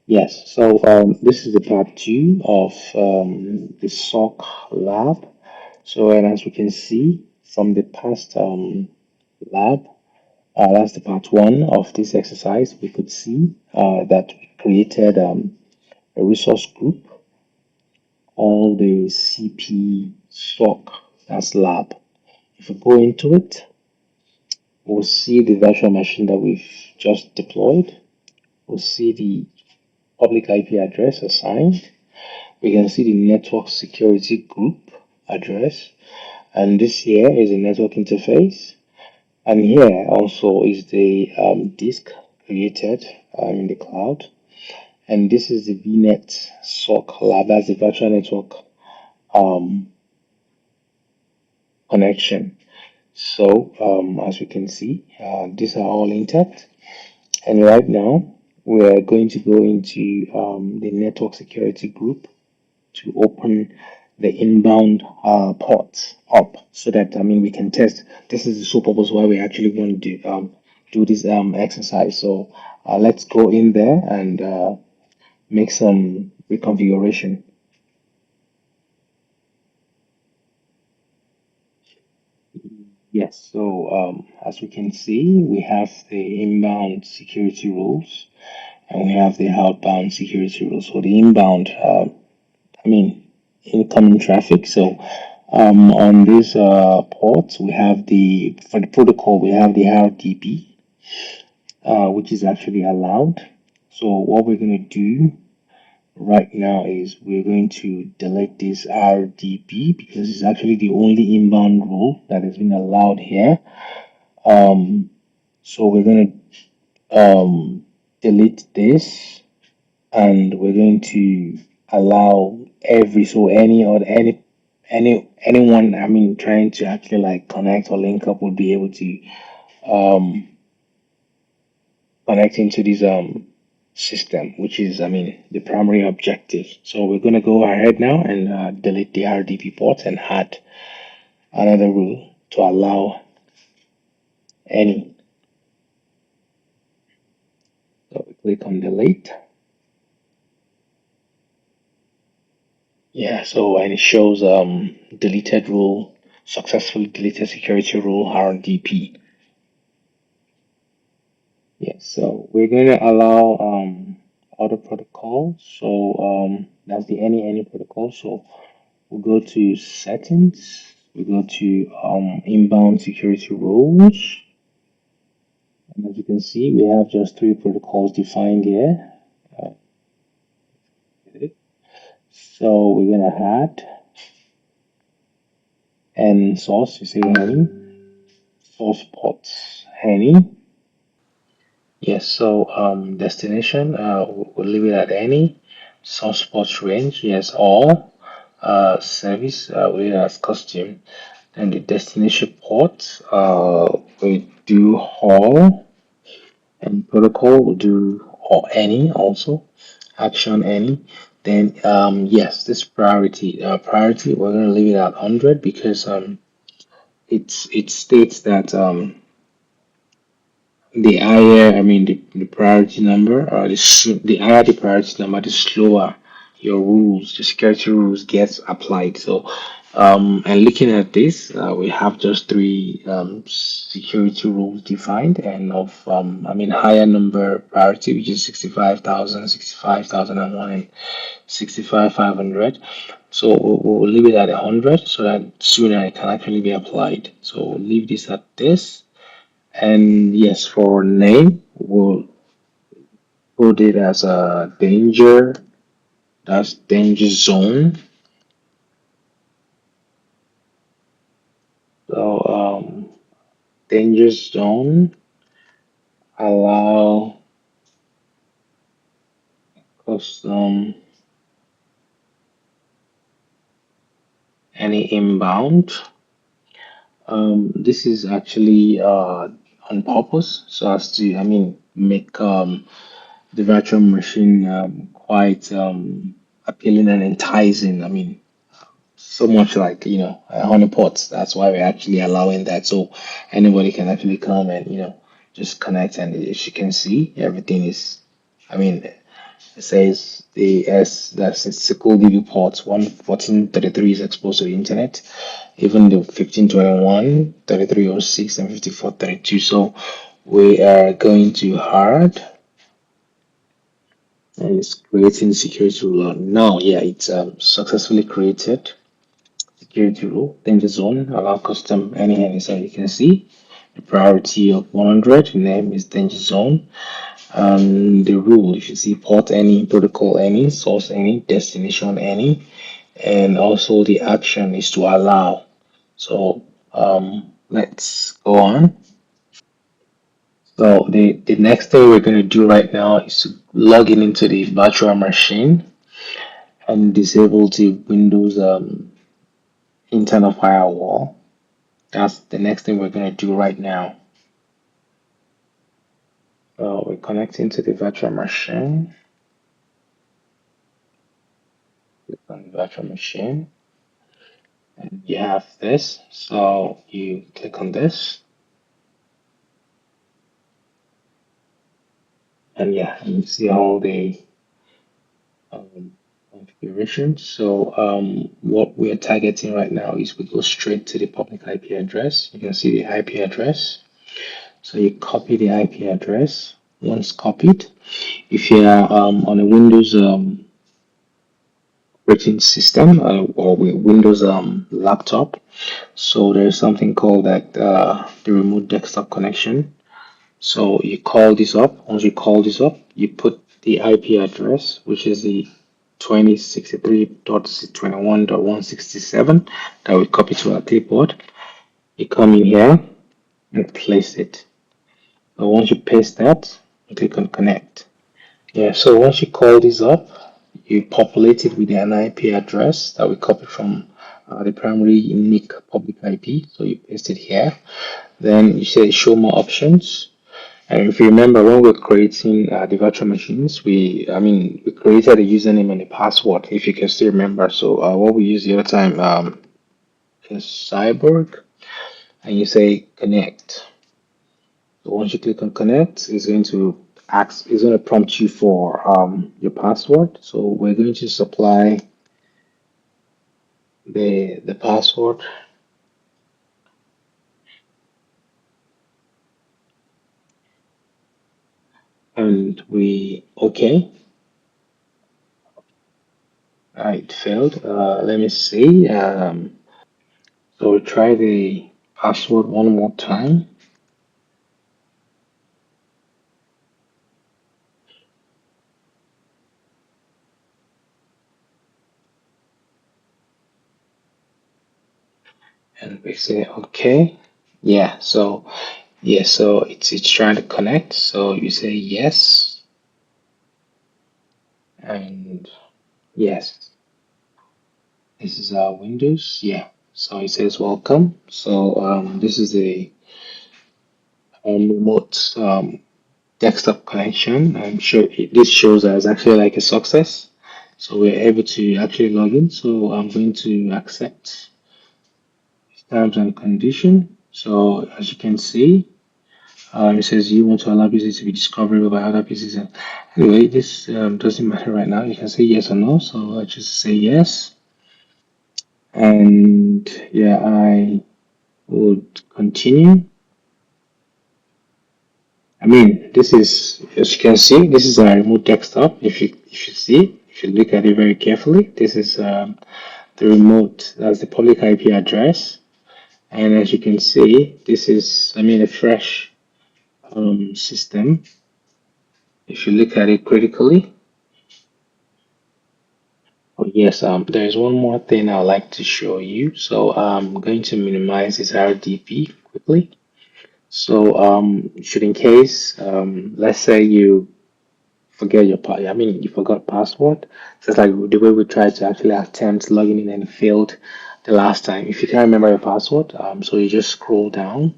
Yes, so this is the part two of the SOC lab. So, and as we can see from the past lab, that's the part one of this exercise, we could see that we created a resource group, all the CP SOC, that's lab. If we go into it, we'll see the virtual machine that we've just deployed. We'll see the public IP address assigned. We can see the network security group address, and this here is a network interface, and here also is the disk created in the cloud, and this is the VNet SOC lab, that's the virtual network um, connection. So as we can see, these are all intact, and right now we are going to go into the network security group to open the inbound ports up so that we can test. This is the sole purpose why we actually want to do this exercise. So let's go in there and make some reconfiguration. Yes, so as we can see, we have the inbound security rules and we have the outbound security rules. So the inbound, I mean, incoming traffic. So on this port, we have for the protocol, we have the RDP, which is actually allowed. So what we're going to do right now is we're going to delete this RDP because it's actually the only inbound rule that has been allowed here. Um, so we're going to delete this and we're going to allow anyone trying to actually like connect or link up would be able to um connect into this system, which is the primary objective. So we're going to go ahead now and delete the RDP port and add another rule to allow any. So we click on delete. Yeah, so and it shows deleted rule, successfully deleted security rule RDP. Yes, so we're going to allow other protocols. So that's the any protocol. So we'll go to settings. We go to inbound security rules. And as you can see, we have just three protocols defined here. Uh, so we're going to add and source, you see any source ports, any. Yes, so destination, we'll leave it at any. Source port range, yes, all. Service, we leave it as custom. And the destination port, we do all. And protocol, we do or any also. Action any. Then yes, this priority, we're gonna leave it at 100 because it states that the higher, the priority number, or the higher the priority number, the slower your rules, the security rules gets applied. So, and looking at this, we have just three security rules defined, and of higher number priority, which is 65,000, 65,001, and 65,500. So we'll leave it at 100 so that sooner it can actually be applied. So we'll leave this at this. And yes, for name, we'll put it as a danger. That's danger zone. So danger zone allow custom any inbound. This is actually on purpose so as to make the virtual machine quite appealing and enticing. So much like honeypots. That's why we're actually allowing that, so anybody can actually come and just connect. And as you can see, everything is, I mean, It says the S that's a SQL DB port 11433 is exposed to the internet, even the 1521, 3306, and 5432. So we are going to hard and it's creating security rule. Now, yeah, it's successfully created security rule. Danger zone, allow custom any so you can see the priority of 100, name is danger zone. The rule, if you see port any, protocol any, source any, destination any, and also the action is to allow. So let's go on. So the next thing we're going to do right now is to log in into the virtual machine and disable the Windows internal firewall. That's the next thing we're going to do right now. So we're connecting to the virtual machine. Click on the virtual machine. And you have this. So you click on this. And yeah, you see all the um, configuration. So what we are targeting right now is we go straight to the public IP address. You can see the IP address. So you copy the IP address. Once copied, if you are on a Windows operating system or with Windows laptop, so there's something called that the remote desktop connection. So you call this up. Once you call this up, you put the IP address, which is the 2063.21.167 that we copy to our clipboard. You come in here and place it. So once you paste that, you click on connect. Yeah, so once you call this up, you populate it with an IP address that we copied from the primary unique public IP. So you paste it here. Then you say show more options. And if you remember when we are creating the virtual machines, we created a username and a password, if you can still remember. So what we used the other time is Cyborg, and you say connect. So once you click on connect, it's going to prompt you for your password. So we're going to supply the password, and we okay. It failed. Let me see. So we try the password one more time. And we say okay. Yeah, so it's trying to connect. So you say yes and yes. This is our Windows. Yeah. So it says welcome. So this is a remote desktop connection. I'm sure this shows as actually like a success. So we're able to actually log in. So I'm going to accept terms and condition. So as you can see, it says you want to allow PCs to be discoverable by other PCs. And anyway, this doesn't matter right now. You can say yes or no. So I just say yes. And yeah, I would continue. I mean, this is, as you can see, this is a remote desktop. If you look at it very carefully, this is the remote. That's the public IP address. And as you can see, this is, a fresh system. If you look at it critically, oh yes, there is one more thing I'd like to show you. So I'm going to minimize this RDP quickly. So should in case, let's say you forget your you forgot password. So it's like the way we tried to actually attempt logging in and failed the last time. If you can't remember your password, so you just scroll down.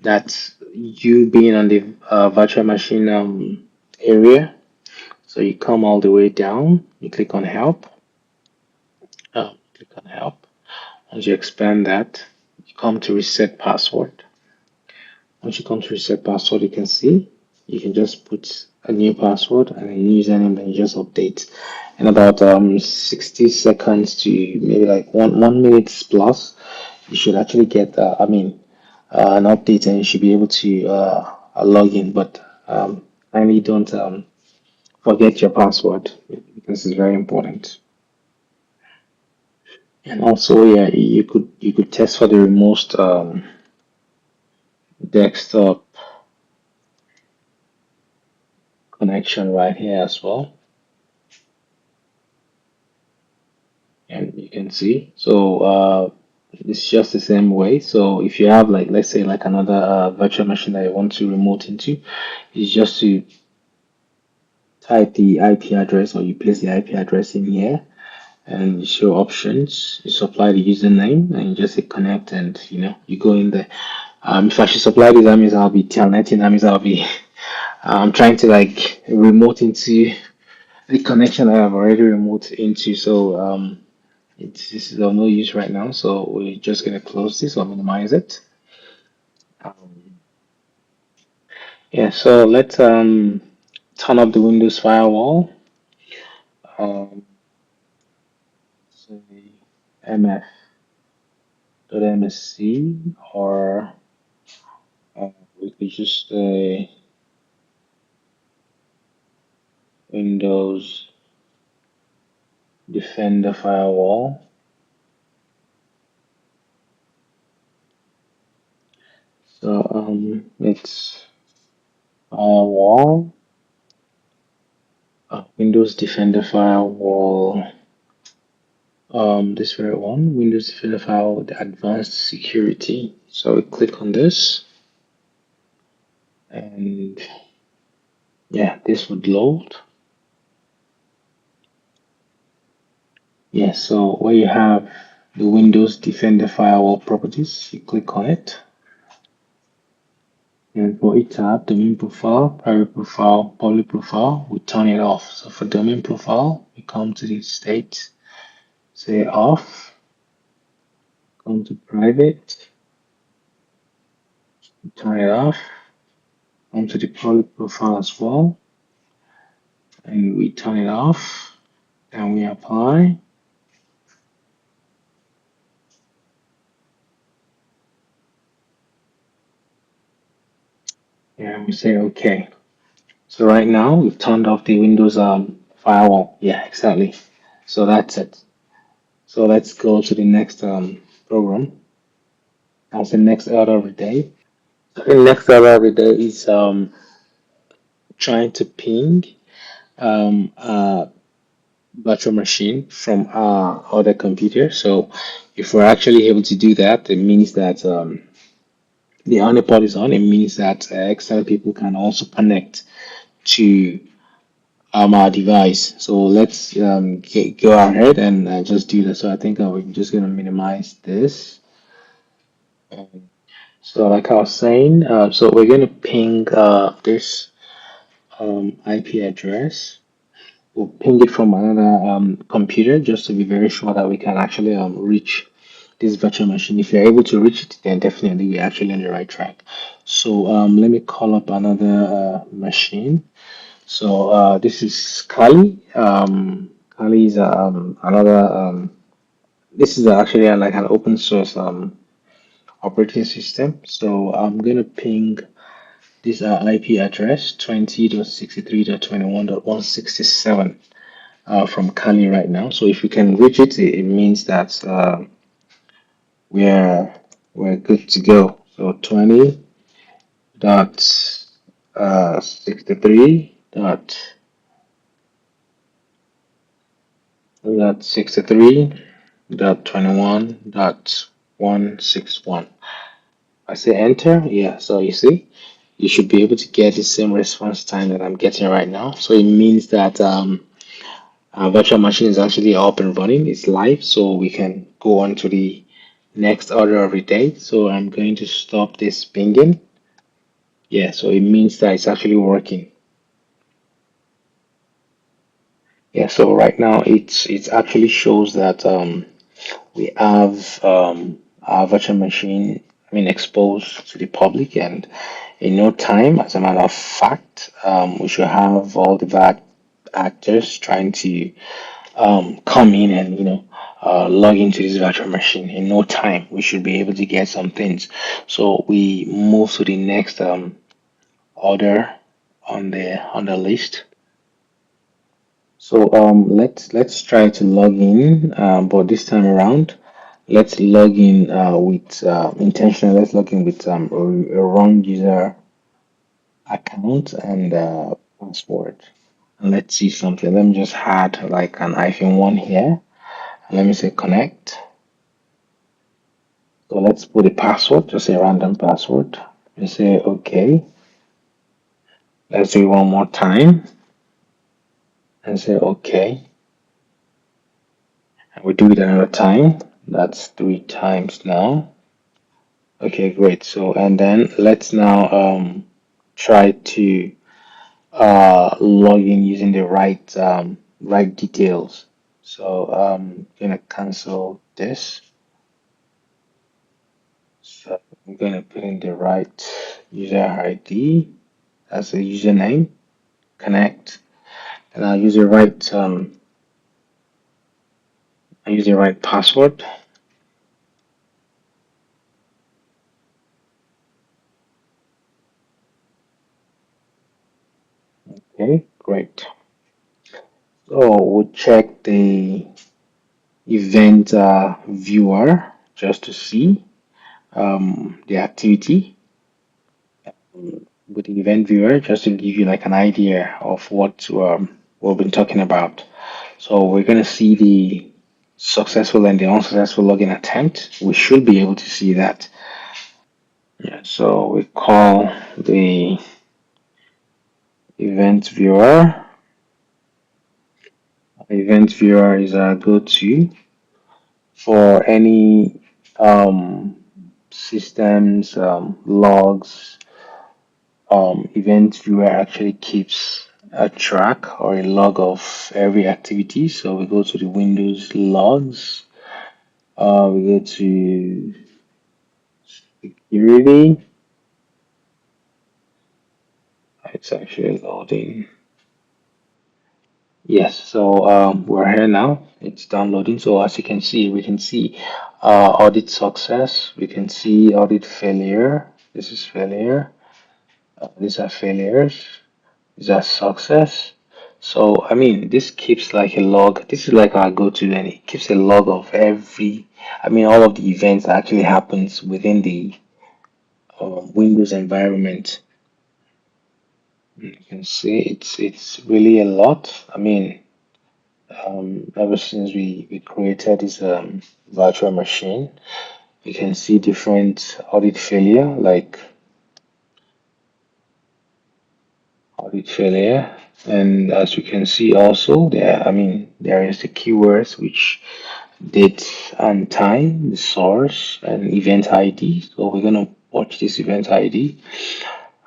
That's you being on the virtual machine area. So you come all the way down, you click on help. Click on help. Once you expand that, you come to reset password. Once you come to reset password, you can see you can just put a new password and a username, then you just update. In about 60 seconds to maybe like one minute plus, you should actually get an update, and you should be able to log in. But finally, don't forget your password because it's very important. And also, yeah, you could test for the remote desktop connection right here as well, and you can see. So it's just the same way. So if you have like, let's say like another virtual machine that you want to remote into, it's just to type the IP address, or you place the IP address in here, and you show options. You supply the username, and you just hit connect, and you go in there. If I should supply this, that means I'll be telnetting. That means I'll be trying to like remote into the connection I have already remote into. So this is of no use right now. So we're just gonna close this or minimize it. Um, yeah. So let's turn up the Windows firewall. Um, say mf.msc, or we could just say Windows Defender firewall. So it's firewall, Windows Defender firewall. This very one, Windows Defender firewall with advanced security. So we click on this, and yeah, this would load. Yeah, so where you have the Windows Defender firewall properties, you click on it. And for each tab, domain profile, private profile, public profile, we turn it off. So for domain profile, we come to the state, say off, come to private, we turn it off, come to the public profile as well, and we turn it off, and we apply, and we say okay. So right now we've turned off the Windows firewall. Yeah, exactly. So that's it. So let's go to the next program. That's the next order of the day. The next order of the day is trying to ping a virtual machine from our other computer. So if we're actually able to do that, it means that the honeypot is on. It means that external people can also connect to our device. So let's go ahead and just do that. So I think we're just going to minimize this. So like I was saying, so we're going to ping this IP address. We'll ping it from another computer just to be very sure that we can actually reach this virtual machine. If you're able to reach it, then definitely we're actually on the right track. So let me call up another machine. So this is Kali. Kali is another. This is actually like an open source operating system. So I'm gonna ping this IP address 20.63.21.167 from Kali right now. So if you can reach it, it means that we're we're good to go. So 20.63.21.161. I say enter. Yeah, so you see, you should be able to get the same response time that I'm getting right now. So it means that our virtual machine is actually up and running. It's live, so we can go on to the next order of the day. So I'm going to stop this pinging. Yeah, so it means that it's actually working. Yeah, so right now it actually shows that we have our virtual machine, exposed to the public, and in no time. As a matter of fact, we should have all the bad actors trying to come in and log into this virtual machine in no time. We should be able to get some things. So we move to the next order on the list. So let's try to log in, but this time around, let's log in with intentional. Let's log in with a wrong user account and password. And let's see something. Let me just add like an -1 here. Let me say connect. So let's put a password, just a random password. We say okay. Let's do it one more time and say okay. And we do it another time. That's 3 times now. Okay, great. So and then let's now try to log in using the right details. So gonna cancel this. So I'm gonna put in the right user ID as a username, connect, and I'll use the right password. Okay, great. So we'll check the event viewer just to see the activity with the event viewer, just to give you like an idea of what we've been talking about. So we're gonna see the successful and the unsuccessful login attempt. We should be able to see that. Yeah, so we call the event viewer. Event viewer is our go-to for any systems logs. Event viewer actually keeps a track or a log of every activity. So we go to the Windows logs. We go to security. It's actually loading. Yes, so we're here now. It's downloading. So as you can see, we can see audit success. We can see audit failure. This is failure. These are failures. These are success. So I mean, this keeps like a log. This is like our go-to, and it keeps a log of every. I mean, all of the events that actually happens within the Windows environment. You can see it's really a lot. I mean, ever since we created this virtual machine, you can see different audit failure, like audit failure. And as you can see also there, I mean, there is the keywords which date and time, the source, and event ID. So we're gonna watch this event ID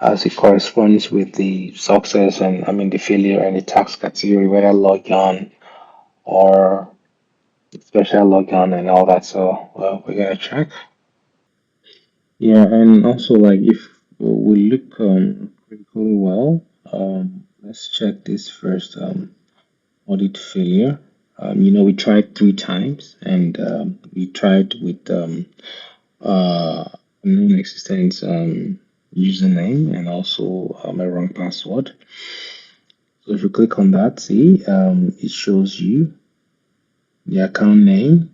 as it corresponds with the success and I mean the failure and the tax category, whether log on or special logon and all that. So we're gonna check. Yeah, and also like if we look critically well, let's check this first audit failure. We tried 3 times and we tried with non-existent username and also a wrong password. So if you click on that, see, it shows you the account name,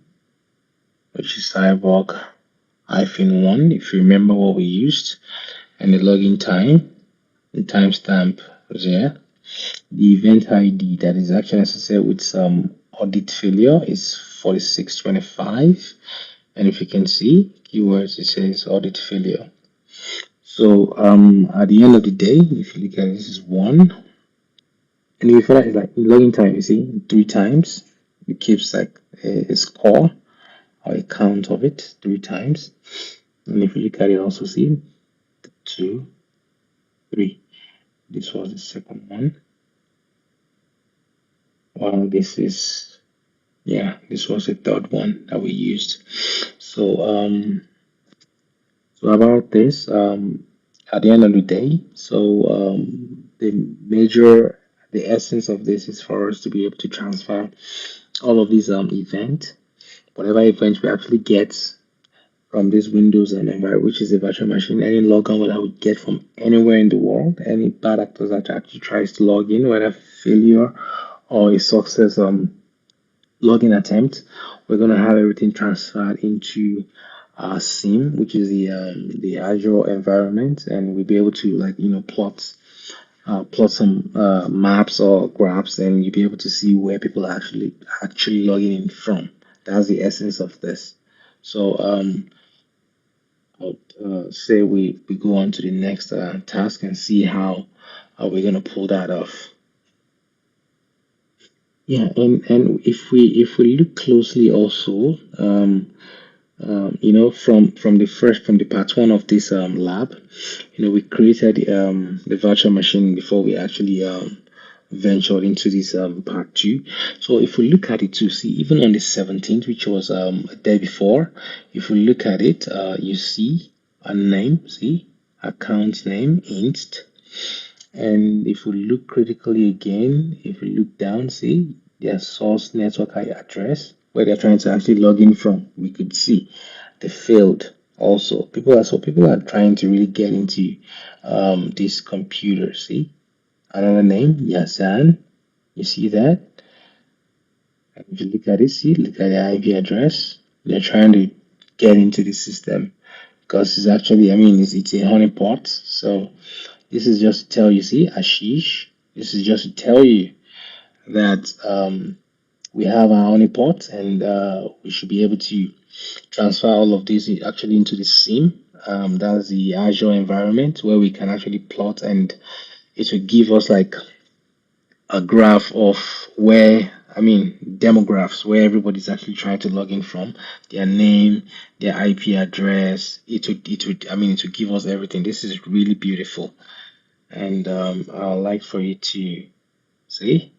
which is cyborg-1, if you remember what we used, and the login time, the timestamp was there. The event ID that is actually associated with some audit failure is 4625. And if you can see, keywords, it says audit failure. So at the end of the day, if you look at it, this is 1. And if that is like login time, you see, 3 times. It keeps like a score or a count of it 3 times. And if you look at it, also see 2, 3. This was the second one. Well, this was the third one that we used. So about this, at the end of the day. So the essence of this is for us to be able to transfer all of these events, whatever events we actually get from this Windows and environment, which is a virtual machine, any logon that we get from anywhere in the world, any bad actors that actually tries to log in, whether failure or a success login attempt, we're gonna have everything transferred into our SIM, which is the Azure environment, and we'll be able to like plot some maps or graphs, and you'll be able to see where people are actually logging in from. That's the essence of this. So I'll say we go on to the next task and see how we're gonna pull that off. Yeah, and if we look closely also, from the part one of this lab, we created the virtual machine before we actually ventured into this part two. So if we look at it to see, even on the 17th, which was a day before, if we look at it, you see a name, see account name, inst. And if we look critically again, if we look down, see their source network address where they're trying to actually log in from. We could see they failed. Also, people are trying to really get into this computer. See another name, Yasan. You see that? And if you look at it, see, look at the IP address. They're trying to get into the system because it's actually, I mean, it's a honeypot. So this is just to tell you, see, Ashish. This is just to tell you that we have our honeypot, and we should be able to transfer all of these actually into the SIM. That's the Azure environment where we can actually plot, and it will give us like a graph of where, I mean, demographs where everybody's actually trying to log in from, their name, their IP address. It would give us everything. This is really beautiful, and I'd like for you to see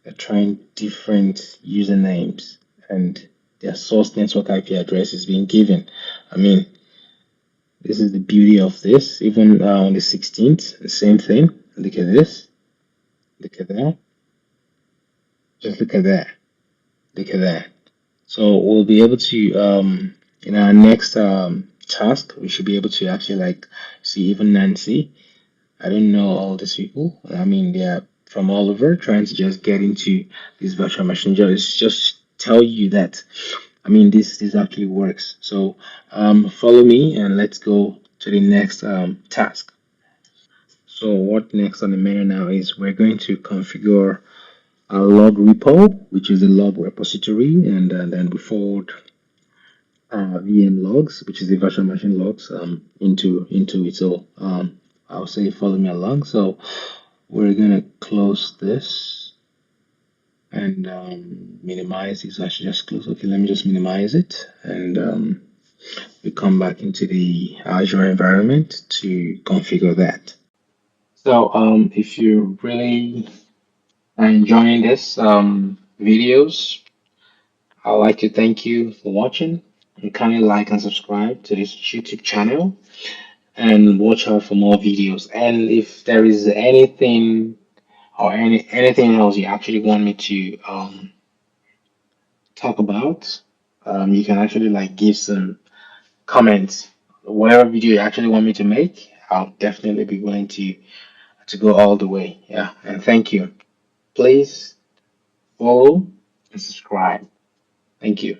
they're trying different usernames, and their source network IP address is being given. I mean, this is the beauty of this. Even on the 16th, the same thing. Look at this. Look at that. Just look at that. Look at that. So we'll be able to, in our next task, we should be able to actually like see even Nancy. I don't know all these people. I mean, they're from all over trying to just get into this virtual machine. Just tell you that. I mean, this actually works. So follow me and let's go to the next task. So what next on the menu now is we're going to configure a log repo, which is a log repository, and then we forward VM logs, which is the virtual machine logs, into it. So I'll say follow me along. So we're gonna close this and minimize it. So I should just close. Okay, let me just minimize it, and we come back into the Azure environment to configure that. So if you really are enjoying this videos, I'd like to thank you for watching, and kindly like and subscribe to this YouTube channel, and watch out for more videos. And if there is anything or anything else you actually want me to talk about, you can actually like give some comments. Whatever video you actually want me to make, I'll definitely be willing to go all the way. Yeah, and thank you. Please follow and subscribe. Thank you.